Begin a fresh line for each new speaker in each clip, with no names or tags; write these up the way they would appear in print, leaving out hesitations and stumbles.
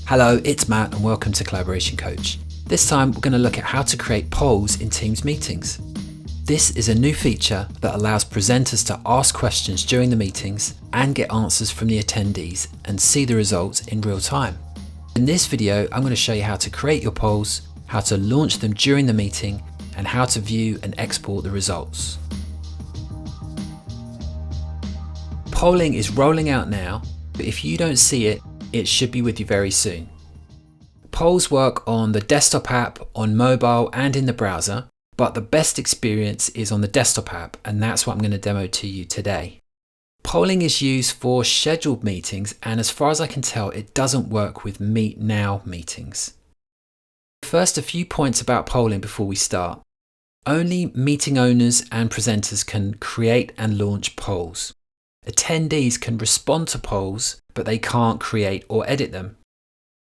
Hello, it's Matt and welcome to Collaboration Coach. This time we're going to look at how to create polls in Teams meetings. This is a new feature that allows presenters to ask questions during the meetings and get answers from the attendees and see the results in real time. In this video, I'm going to show you how to create your polls, how to launch them during the meeting, and how to view and export the results. Polling is rolling out now, but if you don't see it, it should be with you very soon. Polls work on the desktop app, on mobile and in the browser, but the best experience is on the desktop app, and that's what I'm going to demo to you today. Polling is used for scheduled meetings, and as far as I can tell, it doesn't work with Meet Now meetings. First, a few points about polling before we start. Only meeting owners and presenters can create and launch polls. Attendees can respond to polls, but they can't create or edit them.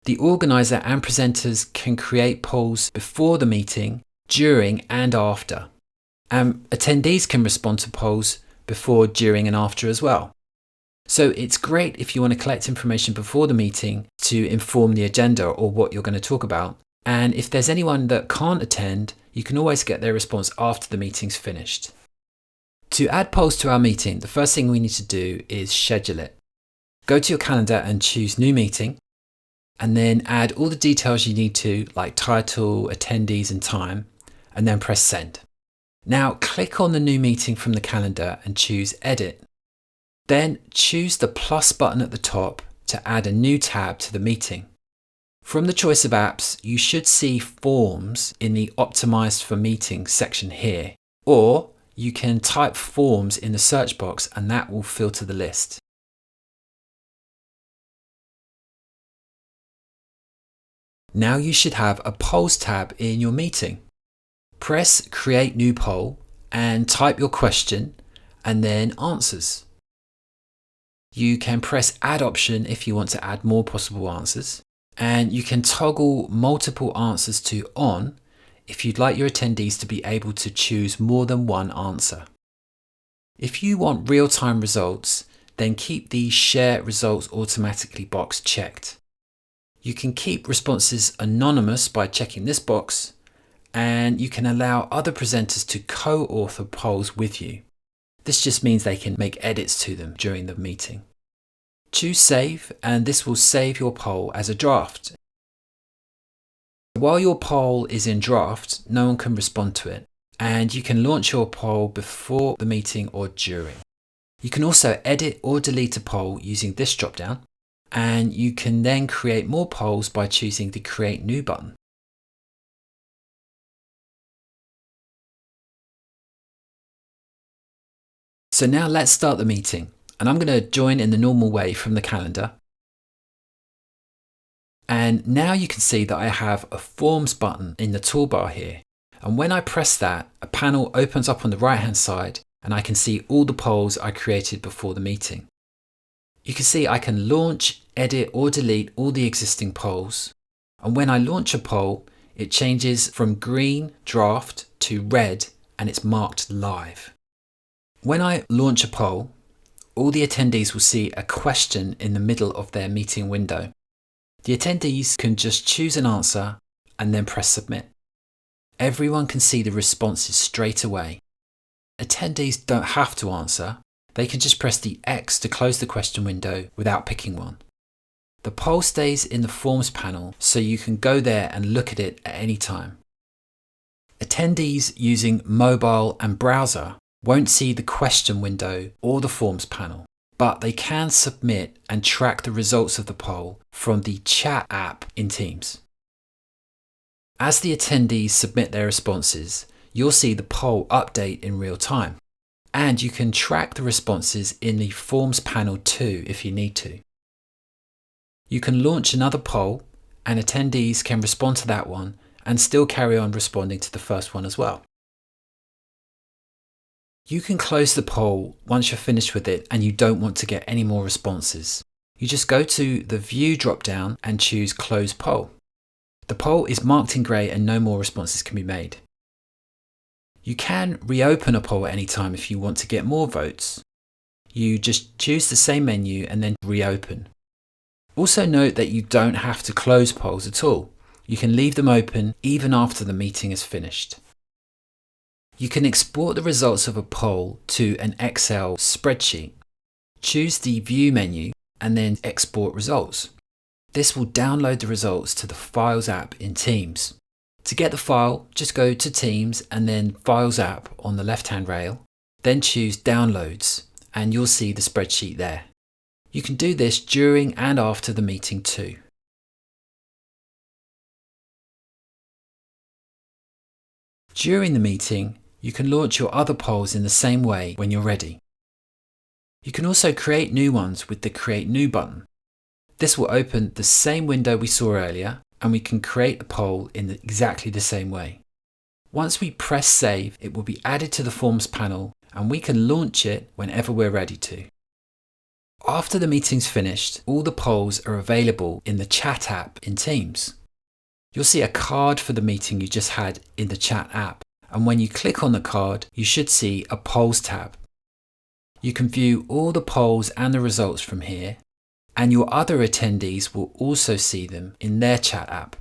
The organizer and presenters can create polls before the meeting, during and after. And attendees can respond to polls before, during and after as well. So it's great if you want to collect information before the meeting to inform the agenda or what you're going to talk about. And if there's anyone that can't attend, you can always get their response after the meeting's finished. To add polls to our meeting, the first thing we need to do is schedule it. Go to your calendar and choose New Meeting, and then add all the details you need to, like title, attendees and time, and then press Send. Now click on the new meeting from the calendar and choose Edit. Then choose the plus button at the top to add a new tab to the meeting. From the choice of apps, you should see Forms in the Optimized for Meetings section here, or you can type Forms in the search box and that will filter the list. Now you should have a Polls tab in your meeting. Press Create New Poll and type your question and then Answers. You can press Add option if you want to add more possible answers, and you can toggle multiple answers to On if you'd like your attendees to be able to choose more than one answer. If you want real-time results, then keep the Share Results Automatically box checked. You can keep responses anonymous by checking this box, and you can allow other presenters to co-author polls with you. This just means they can make edits to them during the meeting. Choose Save, and this will save your poll as a draft. While your poll is in draft, no one can respond to it, and you can launch your poll before the meeting or during. You can also edit or delete a poll using this drop-down, and you can then create more polls by choosing the Create New button. So now let's start the meeting, and I'm going to join in the normal way from the calendar. And now you can see that I have a Forms button in the toolbar here. And when I press that, a panel opens up on the right hand side and I can see all the polls I created before the meeting. You can see I can launch, edit or delete all the existing polls. And when I launch a poll, it changes from green draft to red and it's marked live. When I launch a poll, all the attendees will see a question in the middle of their meeting window. The attendees can just choose an answer and then press Submit. Everyone can see the responses straight away. Attendees don't have to answer. They can just press the X to close the question window without picking one. The poll stays in the Forms panel, so you can go there and look at it at any time. Attendees using mobile and browser won't see the question window or the Forms panel, but they can submit and track the results of the poll from the chat app in Teams. As the attendees submit their responses, you'll see the poll update in real time, and you can track the responses in the Forms panel too if you need to. You can launch another poll and attendees can respond to that one and still carry on responding to the first one as well. You can close the poll once you're finished with it and you don't want to get any more responses. You just go to the View drop-down and choose Close Poll. The poll is marked in grey and no more responses can be made. You can reopen a poll at any time if you want to get more votes. You just choose the same menu and then reopen. Also note that you don't have to close polls at all. You can leave them open even after the meeting is finished. You can export the results of a poll to an Excel spreadsheet. Choose the View menu and then Export Results. This will download the results to the Files app in Teams. To get the file, just go to Teams and then Files app on the left-hand rail, then choose Downloads and you'll see the spreadsheet there. You can do this during and after the meeting too. During the meeting, you can launch your other polls in the same way when you're ready. You can also create new ones with the Create New button. This will open the same window we saw earlier, and we can create a poll in exactly the same way. Once we press Save, it will be added to the Forms panel and we can launch it whenever we're ready to. After the meeting's finished, all the polls are available in the Chat app in Teams. You'll see a card for the meeting you just had in the Chat app, and when you click on the card, you should see a Polls tab. You can view all the polls and the results from here, and your other attendees will also see them in their Chat app.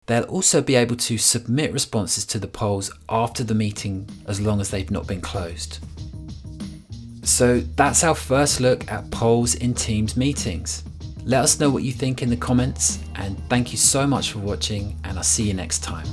They'll also be able to submit responses to the polls after the meeting as long as they've not been closed. So that's our first look at polls in Teams meetings. Let us know what you think in the comments, and thank you so much for watching, and I'll see you next time.